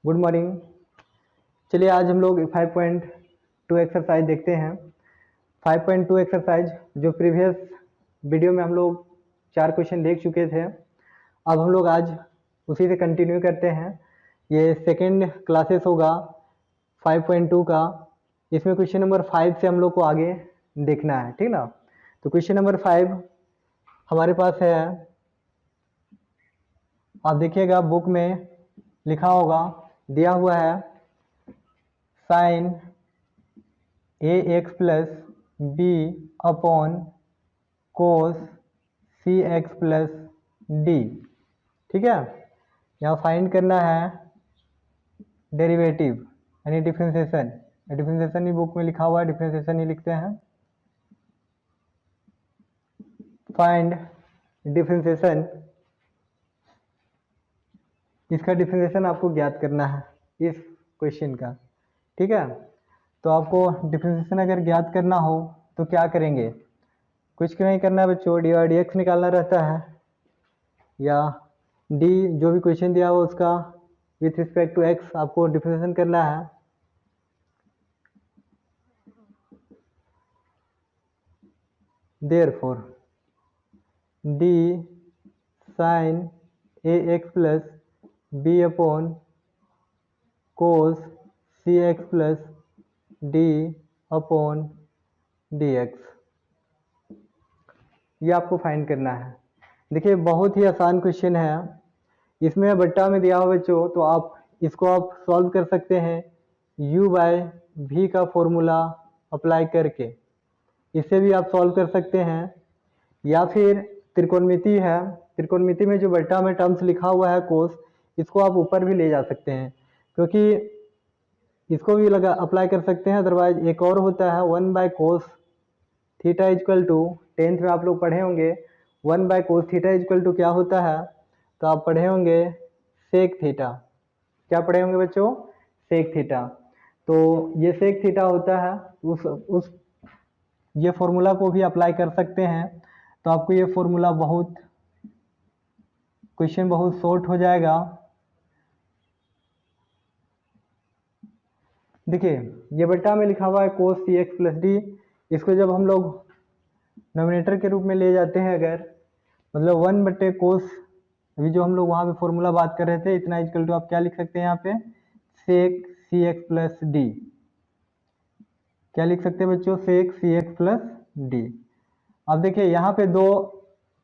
Good morning. चलिए आज हम लोग 5.2 एक्सरसाइज देखते हैं। 5.2 एक्सरसाइज जो प्रीवियस वीडियो में हम लोग 4 क्वेश्चन देख चुके थे, अब हम लोग आज उसी से कंटिन्यू करते हैं। ये सेकेंड क्लासेस होगा 5.2 का। इसमें क्वेश्चन नंबर 5 से हम लोग को आगे देखना है, ठीक ना। तो क्वेश्चन नंबर 5 हमारे पास है, आप देखिएगा बुक में लिखा होगा, दिया हुआ है sine a x plus b upon cos c x plus d. ठीक है, यहाँ फाइंड करना है डेरिवेटिव यानी डिफरेंशिएशन। डिफरेंशिएशन ही बुक में लिखा हुआ है, डिफरेंशिएशन ही लिखते हैं। फाइंड डिफरेंशिएशन, इसका डिफरेंशिएशन आपको ज्ञात करना है इस क्वेश्चन का। ठीक है, तो आपको डिफरेंशिएशन अगर ज्ञात करना हो तो क्या करेंगे, कुछ नहीं करना है बच्चों, डी वाई डी एक्स निकालना रहता है, या डी जो भी क्वेश्चन दिया हो उसका विथ रिस्पेक्ट टू एक्स आपको डिफरेंशिएशन करना है। Therefore d sine a x plus b upon cos c x plus d upon d x, ये आपको फाइंड करना है। देखिए बहुत ही आसान क्वेश्चन है, इसमें बट्टा में दिया हुआ बच्चों, तो आप इसको आप सॉल्व कर सकते हैं u बाय वी का फॉर्मूला अप्लाई करके, इससे भी आप सॉल्व कर सकते हैं। या फिर त्रिकोणमिति है, त्रिकोणमिति में जो बट्टा में टर्म्स लिखा हुआ है कोस, इसको आप ऊपर भी ले जा सकते हैं, क्योंकि इसको भी लगा अप्लाई कर सकते हैं। अदरवाइज एक और होता है 1 by cos theta is equal to, 10th में आप लोग पढ़े होंगे 1 by cos theta is equal to क्या होता है, तो आप पढ़े होंगे सेक थीटा। क्या पढ़े होंगे बच्चों, सेक थीटा। तो ये सेक थीटा होता है, उस ये फॉर्मूला को भी अप्लाई कर सकते हैं। तो आपको ये फॉर्मूला क्वेश्चन बहुत शॉर्ट हो जाएगा। देखिए ये बट्टा में लिखा हुआ है कोस सी एक्स प्लस डी, इसको जब हम लोग नोमिनेटर के रूप में ले जाते हैं, अगर मतलब 1 बट्टे कोस, अभी जो हम लोग वहाँ पे फॉर्मूला बात कर रहे थे, इतना इक्वल टू आप क्या लिख सकते हैं यहाँ पे, सेक सी एक्स प्लस डी। क्या लिख सकते हैं बच्चों, सेक सी एक्स प्लस डी। अब देखिए यहाँ पे दो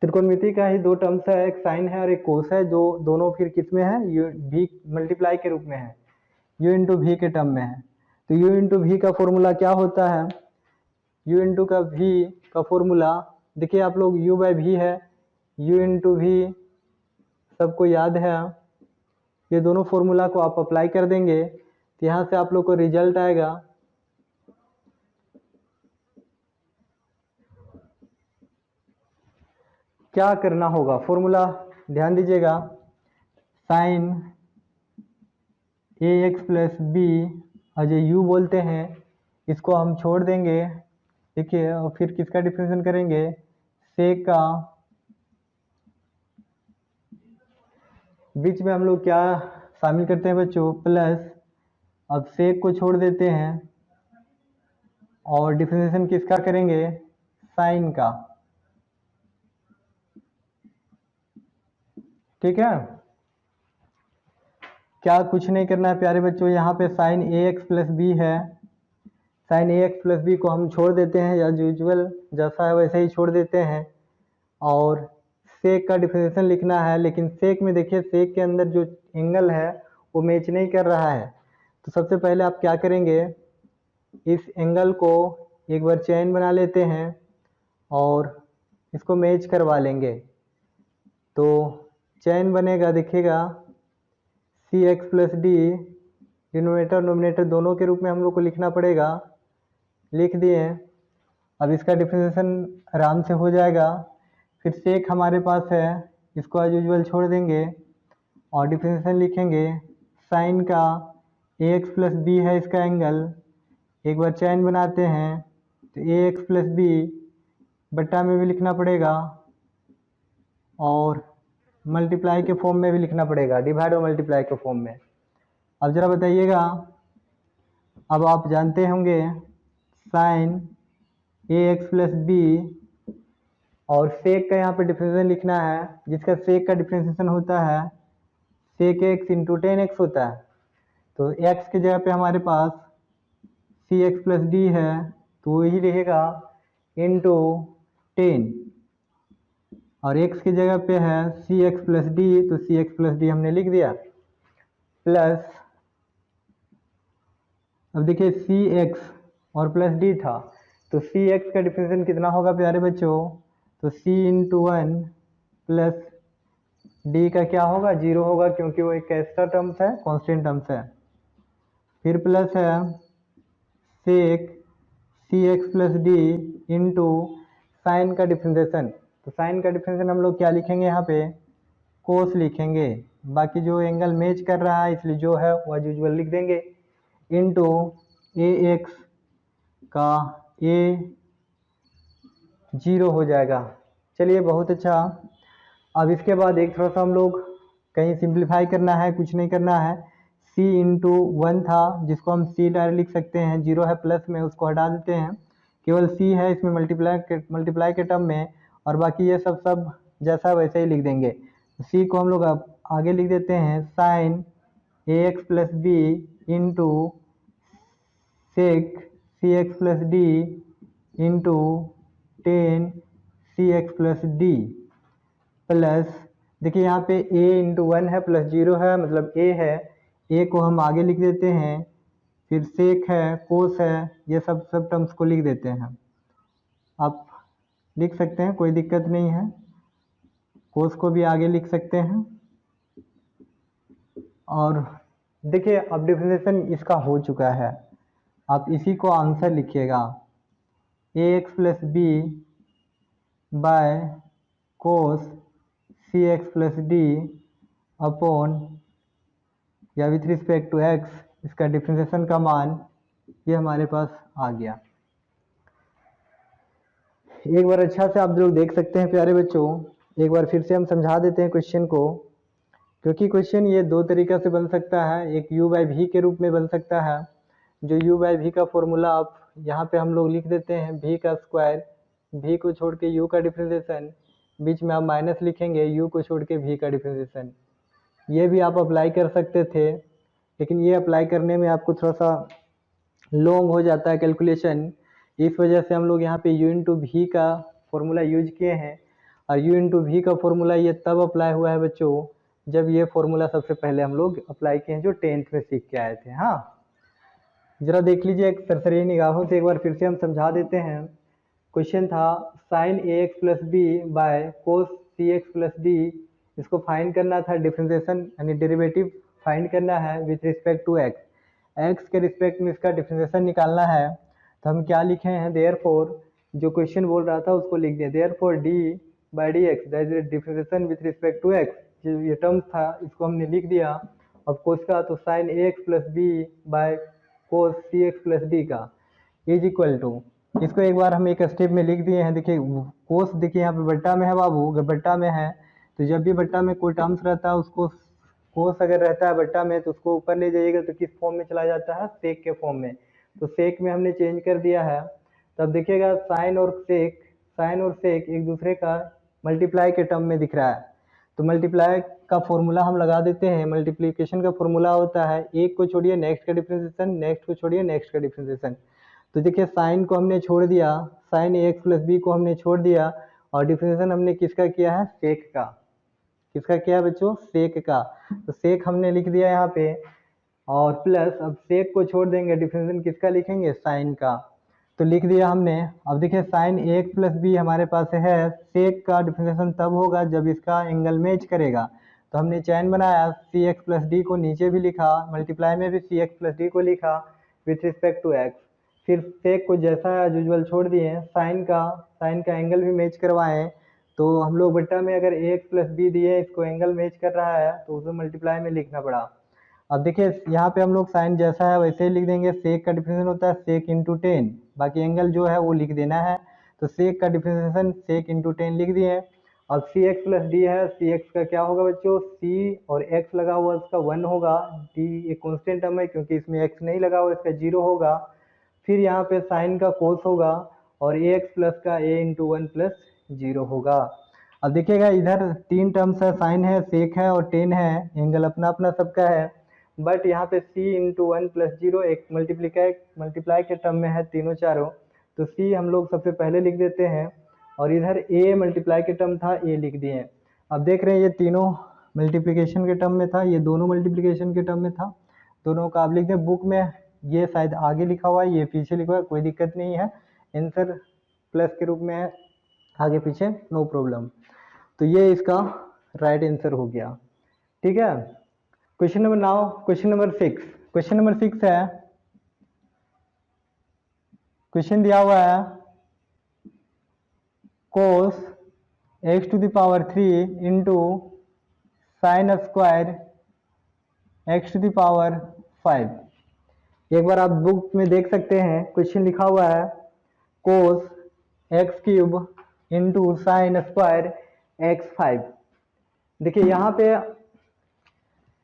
त्रिकोणमिति का ही दो टर्म्स है, एक साइन है और एक कोस है, जो दोनों फिर किस में है, यू भी मल्टीप्लाई के रूप में है, u इंटू वी के टर्म में है। तो u इंटू वी का फॉर्मूला क्या होता है, u इंटू का v का फॉर्मूला देखिए आप लोग, u बाय वी है, u इंटू वी सबको याद है। ये दोनों फॉर्मूला को आप अप्लाई कर देंगे तो यहाँ से आप लोग को रिजल्ट आएगा क्या करना होगा, फॉर्मूला ध्यान दीजिएगा, sign a x plus B और जो u बोलते हैं इसको हम छोड़ देंगे, देखिए, और फिर किसका डिफरेंशिएशन करेंगे, सेक का। बीच में हम लोग क्या शामिल करते हैं बच्चों, प्लस। अब सेक को छोड़ देते हैं और डिफरेंशिएशन किसका करेंगे, साइन का। ठीक है, क्या कुछ नहीं करना है प्यारे बच्चों, यहाँ पे sign a x plus B है, sine a x plus B को हम छोड़ देते हैं, या यूजुअल जैसा है वैसे ही छोड़ देते हैं, और सेक का डिफरेंशिएशन लिखना है। लेकिन सेक में देखिए, सेक के अंदर जो एंगल है वो मैच नहीं कर रहा है, तो सबसे पहले आप क्या करेंगे, इस एंगल को एक बार चेन बना लेते हैं और इसको मैच करवा लेंगे। तो चेन बनेगा, देखिएगा c x plus d, denominator nominator दोनों के रूप में हम लोग को लिखना पड़ेगा, लिख दिए। अब इसका डिफरेंशिएशन आराम से हो जाएगा। फिर सेक हमारे पास है, इसको एज यूजुअल छोड़ देंगे और डिफरेंशिएशन लिखेंगे, साइन का ए एक्स प्लस बी है इसका एंगल, एक बार चैन बनाते हैं तो ए एक्स प्लस बी बट्टा में भी लिखना पड़ेगा और मल्टीप्लाई के फॉर्म में भी लिखना पड़ेगा, डिवाइड और मल्टीप्लाई के फॉर्म में। अब जरा बताइएगा, अब आप जानते होंगे sign a x plus B, और सेक का यहाँ पे डिफरेंशिएशन लिखना है, जिसका सेक का डिफरेंशिएशन होता है सेक एक्स इंटू 10x होता है। तो x की जगह पे हमारे पास सी एक्स प्लस डी है, तो वही रहेगा इंटू 10, और x की जगह पे है सी एक्स प्लस डी, तो सी एक्स प्लस डी हमने लिख दिया, प्लस अब देखिए सी एक्स और प्लस डी था, तो सी एक्स का डिफरेंशिएशन कितना होगा प्यारे बच्चों, तो सी इंटू 1 प्लस डी का क्या होगा, 0 होगा, क्योंकि वो एक एक्स्ट्रा टर्म्स है, कांस्टेंट टर्म्स है। फिर प्लस है sec c x plus d into sine का डिफरेंशिएशन, तो साइन का डिफरेंशिएशन हम लोग क्या लिखेंगे यहाँ पे, कोस लिखेंगे, बाकी जो एंगल मैच कर रहा है इसलिए जो है वह यूजुअल लिख देंगे, इंटू ए एक्स का ए 0 हो जाएगा। चलिए बहुत अच्छा। अब इसके बाद एक थोड़ा सा हम लोग कहीं सिंप्लीफाई करना है, कुछ नहीं करना है, c इंटू 1 था जिसको हम c डायरेक्ट लिख सकते हैं, 0 है प्लस में, उसको हटा देते हैं, केवल c है इसमें मल्टीप्लाई के टर्म में, और बाकी ये सब जैसा वैसे ही लिख देंगे। c को हम लोग अब आगे लिख देते हैं sine a x plus b into sec c x plus d into 10 c x plus d, plus देखिए यहाँ पे a इंटू 1 है प्लस 0 है, मतलब a है, a को हम आगे लिख देते हैं, फिर सेक है, कोस है, ये सब टर्म्स को लिख देते हैं। आप लिख सकते हैं, कोई दिक्कत नहीं है, कोस को भी आगे लिख सकते हैं। और देखिए अब डिफरेंशिएशन इसका हो चुका है, आप इसी को आंसर लिखिएगा, a x plus b by cos c x plus d upon या विथ रिस्पेक्ट टू एक्स, इसका डिफरेंशिएशन का मान ये हमारे पास आ गया। एक बार अच्छा से आप लोग देख सकते हैं प्यारे बच्चों, एक बार फिर से हम समझा देते हैं क्वेश्चन को, क्योंकि क्वेश्चन ये दो तरीका से बन सकता है, एक u बाई वी के रूप में बन सकता है, जो u बाई वी का फॉर्मूला आप यहाँ पे हम लोग लिख देते हैं v का स्क्वायर, v को छोड़ के u का डिफरेंशिएशन, बीच में आप माइनस लिखेंगे u को छोड़ के v का डिफरेंशिएशन। ये भी आप अप्लाई कर सकते थे, लेकिन ये अप्लाई करने में आपको थोड़ा सा लॉन्ग हो जाता है कैलकुलेशन, इस वजह से हम लोग यहाँ पे u इंटू वी का फॉर्मूला यूज किए हैं, और u इंटू वी का फॉर्मूला ये तब अप्लाई हुआ है बच्चों जब ये फॉर्मूला सबसे पहले हम लोग अप्लाई किए हैं, जो 10th में सीख के आए थे। हाँ, जरा देख लीजिए एक सरसरी निगाहों से, एक बार फिर से हम समझा देते हैं। क्वेश्चन था sine a x plus b by cos c x plus d, इसको फाइंड करना था, डिफरेंशिएशन यानी डेरिवेटिव फाइंड करना है with respect to x, x के रिस्पेक्ट में इसका डिफरेंशिएशन निकालना है। तो हम क्या लिखे हैं, देयरफॉर जो क्वेश्चन बोल रहा था उसको लिख दिया, therefore d by d x that is differentiation with respect to x, ये टर्म्स था इसको हमने लिख दिया। अब कोस का तो sine a x plus b by cos c x plus d का इज इक्वल टू, इसको एक बार हम एक स्टेप में लिख दिए हैं। देखिए कोस देखिए यहाँ पे बट्टा में है बाबू, अगर बट्टा में है तो जब भी बट्टा में कोई टर्म्स रहता है उसको, कोस अगर रहता है बट्टा में तो उसको ऊपर ले जाइएगा तो किस फॉर्म में चला जाता है, सेक के फॉर्म में, तो सेक में हमने चेंज कर दिया है। तब देखिएगा साइन और सेक एक दूसरे का मल्टीप्लाई के टर्म में दिख रहा है, तो मल्टीप्लाई का फॉर्मूला हम लगा देते हैं, मल्टीप्लिकेशन का फॉर्मूला होता है एक को छोड़िए नेक्स्ट का डिफरेंशिएशन, नेक्स्ट को छोड़िए नेक्स्ट का डिफरेंशिएशन। तो देखिए साइन को हमने छोड़ दिया, sign a x plus B को हमने छोड़ दिया, और डिफरेंशिएशन हमने किसका किया है, सेक का, किसका किया है बच्चों, सेक का, तो सेक हमने लिख दिया यहाँ पे, और प्लस अब सेक को छोड़ देंगे, डिफरेंशिएशन किसका लिखेंगे, साइन का, तो लिख दिया हमने। अब देखिए sign a x plus B हमारे पास है, सेक का डिफरेंशिएशन तब होगा जब इसका एंगल मैच करेगा, तो हमने चैन बनाया, सी एक्स प्लस डी को नीचे भी लिखा, मल्टीप्लाई में भी सी एक्स प्लस डी को लिखा विथ रिस्पेक्ट टू एक्स, फिर सेक को जैसा यूजुअल छोड़ दिए, साइन का एंगल भी मैच करवाएं, तो हम लोग बट्टा में अगर ए एक्स प्लस बी दिए, इसको एंगल मैच कर रहा है तो उसको मल्टीप्लाई में लिखना पड़ा। अब देखिए यहाँ पे हम लोग साइन जैसा है वैसे ही लिख देंगे, सेक का डिफरेंशिएशन होता है सेक इंटू 10, बाकी एंगल जो है वो लिख देना है, तो सेक का डिफरेंशिएशन सेक इंटू 10 लिख दिए। अब सी एक्स प्लस डी है, सी एक्स का क्या होगा बच्चों, सी और एक्स लगा हुआ उसका 1 होगा, डी एक कॉन्स्टेंट टर्म है क्योंकि इसमें एक्स नहीं लगा हुआ, इसका 0 होगा। फिर यहाँ पे साइन का कोस होगा और ए एक्स प्लस का ए इंटू 1 प्लस 0 होगा। अब देखिएगा इधर 3 टर्म्स है, साइन है, सेक है और टेन है, एंगल अपना अपना सबका है, बट यहाँ पे c इंटू 1 प्लस 0 एक मल्टीप्लाई के टर्म में है तीनों चारों, तो c हम लोग सबसे पहले लिख देते हैं और इधर a मल्टीप्लाई के टर्म था, a लिख दिए। अब देख रहे हैं ये तीनों मल्टीप्लिकेशन के टर्म में था, ये दोनों मल्टीप्लिकेशन के टर्म में था, दोनों का आप लिख दें। बुक में ये शायद आगे लिखा हुआ है, ये पीछे लिखा हुआ है, कोई दिक्कत नहीं है, आंसर प्लस के रूप में है, आगे पीछे नो प्रॉब्लम। तो ये इसका राइट आंसर हो गया। ठीक है, question number now question number 6। Question number 6 है, क्वेश्चन दिया हुआ है cos x to the power 3 into sine square x to the power 5। एक बार आप बुक में देख सकते हैं, क्वेश्चन लिखा हुआ है cos x cube into sine square x5। देखिए यहाँ पे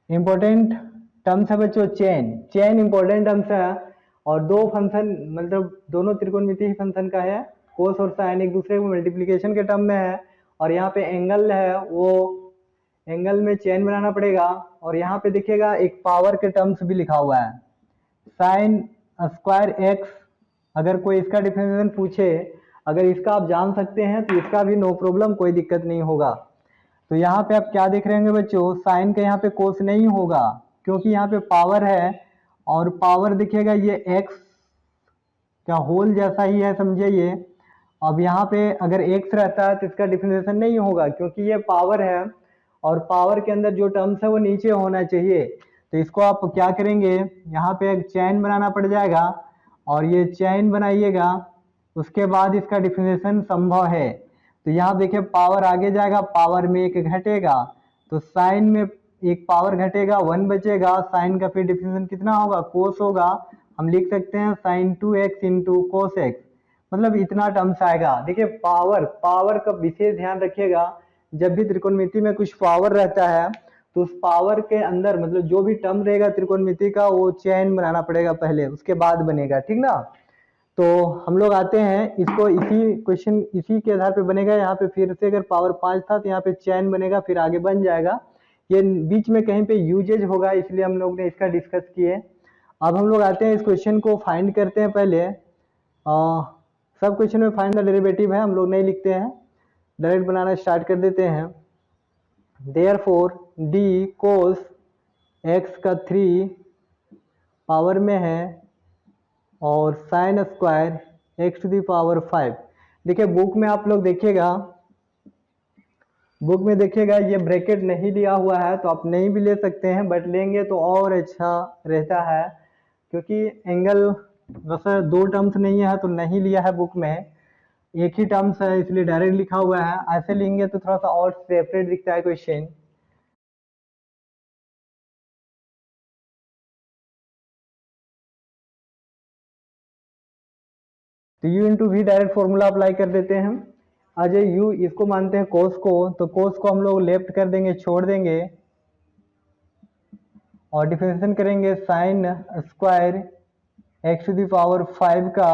इंपॉर्टेंट टर्म्स है बच्चों, चेन इंपॉर्टेंट टर्म्स है, और दो फंक्शन मतलब दोनों त्रिकोणमितीय फंक्शन का है, कोस और साइन एक दूसरे को मल्टीप्लिकेशन के टर्म में है, और यहाँ पे एंगल है वो एंगल में चेन बनाना पड़ेगा, और यहाँ पे देखिएगा एक पावर के टर्म्स भी लिखा हुआ है, साइन स्क्वायर एक्स। अगर कोई इसका डिफरेंशिएशन पूछे, अगर इसका आप जान सकते हैं तो इसका भी नो प्रॉब्लम, कोई दिक्कत नहीं होगा। तो यहाँ पे आप क्या देख रहे होंगे बच्चों, साइन का यहाँ पे कोस नहीं होगा क्योंकि यहाँ पे पावर है, और पावर देखिएगा ये एक्स का होल जैसा ही है, समझिए ये। अब यहाँ पे अगर एक्स रहता है तो इसका डिफरेंशिएशन नहीं होगा क्योंकि ये पावर है, और पावर के अंदर जो टर्म्स है वो नीचे होना चाहिए। तो इसको आप क्या करेंगे, यहाँ पे एक चैन बनाना पड़ जाएगा, और ये चैन बनाइएगा, उसके बाद इसका डिफरेंशिएशन संभव है। तो यहाँ देखिए पावर आगे जाएगा, पावर में एक घटेगा, तो साइन में एक पावर घटेगा, 1 बचेगा, साइन का फिर डिफरेंशिएशन कितना होगा, कोस होगा, हम लिख सकते हैं sign 2x into cos x, मतलब इतना टर्म्स आएगा। देखिए पावर का विशेष ध्यान रखिएगा, जब भी त्रिकोणमिति में कुछ पावर रहता है तो उस पावर के अंदर मतलब जो भी टर्म रहेगा त्रिकोणमिति का वो चैन बनाना पड़ेगा पहले, उसके बाद बनेगा, ठीक ना। तो हम लोग आते हैं इसको, इसी क्वेश्चन इसी के आधार पे बनेगा। यहाँ पे फिर से अगर पावर 5 था तो यहाँ पे चैन बनेगा, फिर आगे बन जाएगा, ये बीच में कहीं पे यूजेज होगा, इसलिए हम लोग ने इसका डिस्कस किए। अब हम लोग आते हैं इस क्वेश्चन को फाइंड करते हैं। पहले सब क्वेश्चन में फाइंड द डेरिवेटिव है, हम लोग नहीं लिखते हैं, डायरेक्ट बनाना स्टार्ट कर देते हैं। देयरफॉर डी कोस एक्स का 3 पावर में है और sine square x to the power 5। देखिए बुक में आप लोग देखिएगा, बुक में देखिएगा ये ब्रैकेट नहीं लिया हुआ है, तो आप नहीं भी ले सकते हैं, बट लेंगे तो और अच्छा रहता है, क्योंकि एंगल वैसे 2 टर्म्स नहीं है तो नहीं लिया है बुक में, एक ही टर्म्स है इसलिए डायरेक्ट लिखा हुआ है। ऐसे लेंगे तो थोड़ा सा और सेपरेट दिखता है क्वेश्चन। तो u into v direct formula apply कर देते हैं हम। आज u इसको मानते हैं कोस को, तो कोस को हम लोग लेफ्ट कर देंगे, छोड़ देंगे, और डिफरेंशिएशन करेंगे sine square x to the power 5 का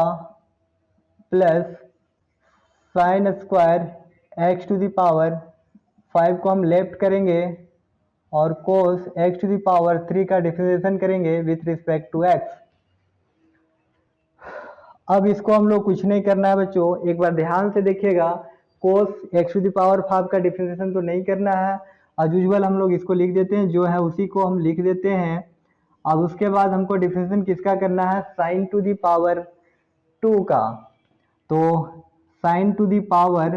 plus sine square x to the power 5 को हम लेफ्ट करेंगे, और cos x to the power 3 का डिफरेंशिएशन करेंगे विथ रिस्पेक्ट टू एक्स। अब इसको हम लोग कुछ नहीं करना है बच्चों, एक बार ध्यान से देखिएगा, cos x to the power 5 का डिफरेंशिएशन तो नहीं करना है, एज यूजुअल हम लोग इसको लिख देते हैं, जो है उसी को हम लिख देते हैं। अब उसके बाद हमको डिफरेंशिएशन किसका करना है, साइन टू दी पावर 2 का। तो साइन टू दी पावर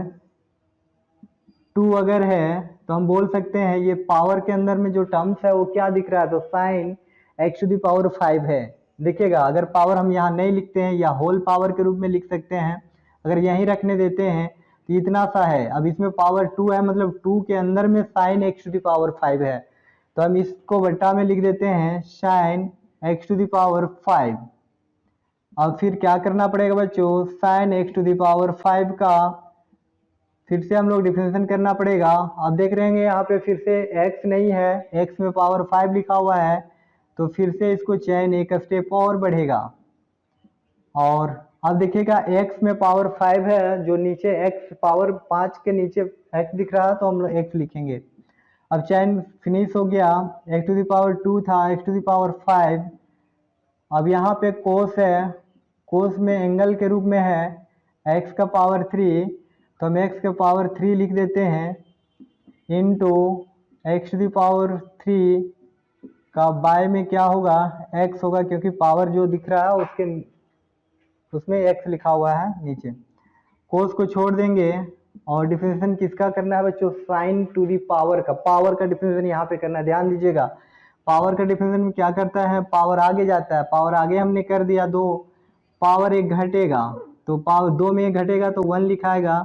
2 अगर है तो हम बोल सकते हैं ये पावर के अंदर में जो टर्म्स है वो क्या दिख रहा है, तो sine x to the power 5 है। देखिएगा अगर पावर हम यहाँ नहीं लिखते हैं या होल पावर के रूप में लिख सकते हैं, अगर यहीं रखने देते हैं तो इतना सा है। अब इसमें पावर 2 है, मतलब 2 के अंदर में sine x to the power 5 है, तो हम इसको बट्टा में लिख देते हैं sine x to the power 5। अब फिर क्या करना पड़ेगा बच्चों, sine x to the power 5 का फिर से हम लोग डिफरेंशिएशन करना पड़ेगा। आप देख रहे हैं यहाँ पे फिर से x नहीं है, x में पावर 5 लिखा हुआ है, तो फिर से इसको चेन एक स्टेप और बढ़ेगा। और अब देखिएगा x में पावर 5 है, जो नीचे x पावर 5 के नीचे x दिख रहा है, तो हम लोग x लिखेंगे। अब चेन फिनिश हो गया, x टू द पावर 2 था, x टू द पावर 5। अब यहाँ पे कोस है, कोस में एंगल के रूप में है x का पावर 3, तो हम x का पावर 3 लिख देते हैं into x to the power 3 का बाय में क्या होगा, x होगा, क्योंकि पावर जो दिख रहा है उसके उसमें x लिखा हुआ है नीचे। कोस को छोड़ देंगे और डिफरेंशिएशन किसका करना है बच्चों, साइन टू दी पावर का। पावर का डिफरेंशिएशन यहाँ पे करना है, ध्यान दीजिएगा। पावर का डिफरेंशिएशन में क्या करता है, पावर आगे जाता है, पावर आगे हमने कर दिया 2, पावर 1 घटेगा, तो पावर 2 में 1 घटेगा तो 1 लिखाएगा।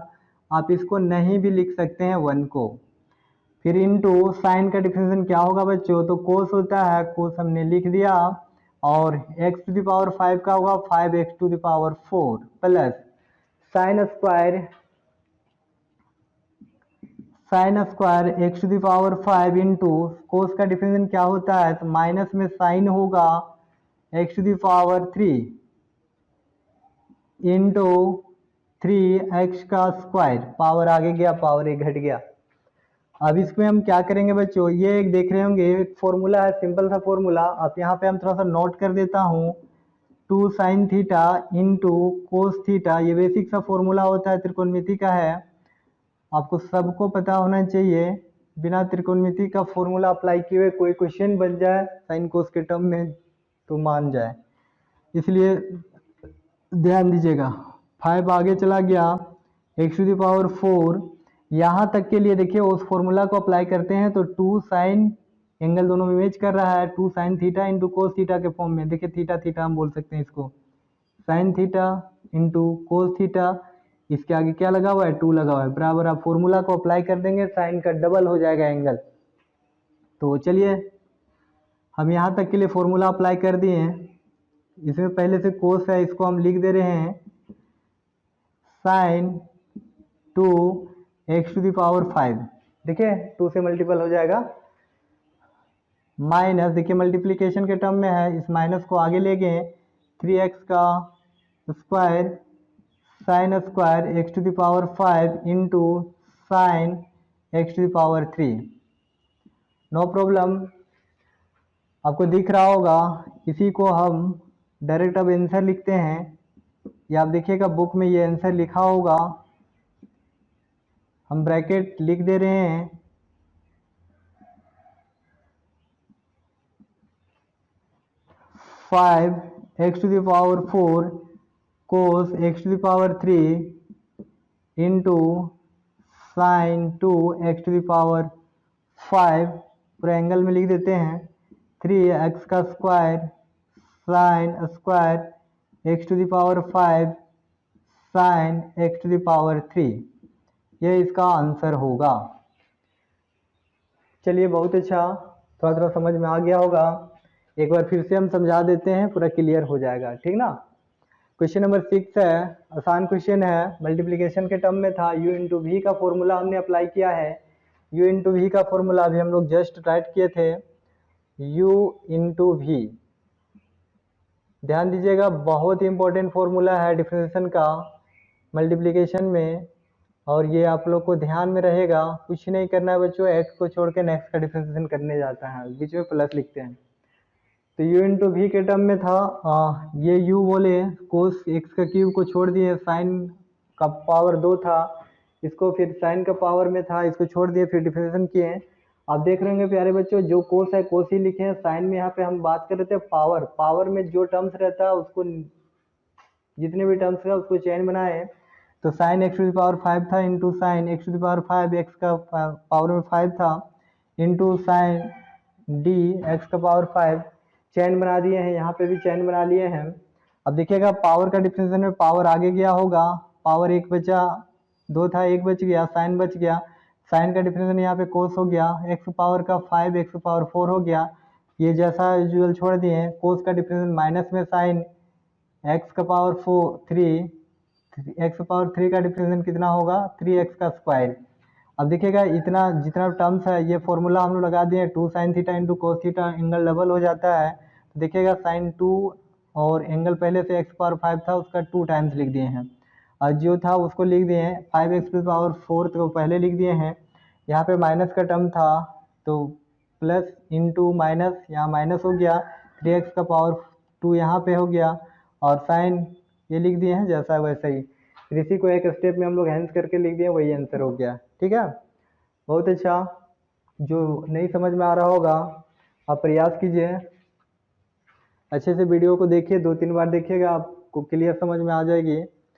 आप इसको नहीं भी लिख सकते हैं 1 को। फिर इनटू साइन का डिफरेंशिएशन क्या होगा बच्चों, तो कोस होता है, कोस हमने लिख दिया, और x टू द पावर 5 का होगा 5x to the power 4 plus sine square x to the power 5 into cos का डिफरेंशिएशन क्या होता है, तो माइनस में साइन होगा x to the power 3 into 3x का स्क्वायर, पावर आगे गया, पावर 1 घट गया। अब इसमें हम क्या करेंगे बच्चों, ये एक देख रहे होंगे एक फॉर्मूला है, सिंपल सा फॉर्मूला। अब यहाँ पे हम थोड़ा सा नोट कर देता हूँ, 2 sine theta into cos theta, ये बेसिक सा फॉर्मूला होता है, त्रिकोणमिति का है, आपको सबको पता होना चाहिए। बिना त्रिकोणमिति का फॉर्मूला अप्लाई किए हुए कोई क्वेश्चन बन जाए साइन कोस के टर्म में तो मान जाए, इसलिए ध्यान दीजिएगा। 5 आगे चला गया, x टू द पावर 4, यहाँ तक के लिए देखिए उस फॉर्मूला को अप्लाई करते हैं तो 2 साइन, एंगल दोनों में इमेज कर रहा है, 2 sine theta into cos theta के फॉर्म में, देखिए थीटा थीटा हम बोल सकते हैं इसको, sine theta into cos theta, इसके आगे क्या लगा हुआ है, 2 लगा हुआ है, बराबर। आप फॉर्मूला को अप्लाई कर देंगे, साइन का डबल हो जाएगा एंगल। तो चलिए हम यहाँ तक के लिए फॉर्मूला अप्लाई कर दिए हैं। इसमें पहले से कोस है, इसको हम लिख दे रहे हैं sign 2x to the power 5, देखिए 2 से मल्टीपल हो जाएगा, माइनस, देखिए मल्टीप्लिकेशन के टर्म में है, इस माइनस को आगे ले गए, 3x का square sine square x to the power 5 into sine x to the power 3। No problem, आपको दिख रहा होगा। इसी को हम डायरेक्ट अब आंसर लिखते हैं, या आप देखिएगा बुक में ये आंसर लिखा होगा, हम ब्रैकेट लिख दे रहे हैं, five x to the power 4 cos x to the power 3 into sine 2 x to the power 5, पूरा एंगल में लिख देते हैं, 3x का square sine square x to the power 5 sine x to the power 3, ये इसका आंसर होगा। चलिए बहुत अच्छा, थोड़ा थोड़ा समझ में आ गया होगा। एक बार फिर से हम समझा देते हैं, पूरा क्लियर हो जाएगा, ठीक ना। क्वेश्चन नंबर 6 है, आसान क्वेश्चन है, मल्टीप्लिकेशन के टर्म में था, u इंटू वी का फॉर्मूला हमने अप्लाई किया है। u इंटू वी का फॉर्मूला अभी हम लोग जस्ट राइट किए थे, u इंटू वी, ध्यान दीजिएगा, बहुत ही इंपॉर्टेंट फॉर्मूला है डिफरेंशिएशन का मल्टीप्लिकेशन में, और ये आप लोग को ध्यान में रहेगा। कुछ नहीं करना है बच्चों, x को छोड़ के नेक्स्ट का डिफरेंशिएशन करने जाता है, बीच में प्लस लिखते हैं। तो u इंटू वी के टर्म में था, ये u बोले, कोस x का क्यूब को छोड़ दिए, साइन का पावर 2 था, इसको फिर साइन का पावर में था, इसको छोड़ दिए, फिर डिफरेंशिएशन किए। आप देख रहे होंगे प्यारे बच्चों, जो कोस है कोस ही लिखे हैं, साइन में यहाँ पे हम बात कर रहे थे पावर, पावर में जो टर्म्स रहता है उसको, जितने भी टर्म्स है उसको चेन बनाए। तो sine x to the power 5 था into sine x to the power 5, x का पावर में 5 था, इंटू साइन डी एक्स का पावर 5, चैन बना दिए हैं, यहाँ पे भी चैन बना लिए हैं। अब देखिएगा पावर का डिफरेंशिएशन में पावर आगे गया होगा, पावर 1 बचा, 2 था 1 बच गया, साइन बच गया, साइन का डिफरेंशिएशन यहाँ पे कोस हो गया, एक्स पावर का 5 एक्स पावर 4 हो गया, ये जैसा यूजुअल छोड़ दिए। कोस का डिफरेंशिएशन माइनस में साइन एक्स का पावर 3 एक्स पावर 3 का डिफरेंशियल कितना होगा 3x का स्क्वायर। अब देखिएगा इतना जितना टर्म्स है ये फॉर्मूला हम लोग लगा दिए 2 sin theta into cos theta, angle double हो जाता है। तो देखिएगा sin 2 और एंगल पहले से x पावर 5 था उसका 2 टाइम्स लिख दिए हैं, और जो था उसको लिख दिए हैं 5x पावर 4 को पहले लिख दिए हैं। यहाँ पे माइनस का टर्म था तो प्लस इंटू माइनस यहाँ माइनस हो गया, 3x का पावर 2 यहाँ पे हो गया, और साइन ये लिख दिए हैं जैसा वैसा ही। फिर इसी को एक स्टेप में हम लोग हैंस करके लिख दिए, वही आंसर हो गया। ठीक है, बहुत अच्छा। जो नहीं समझ में आ रहा होगा आप प्रयास कीजिए, अच्छे से वीडियो को देखिए, 2-3 बार देखिएगा आपको क्लियर समझ में आ जाएगी।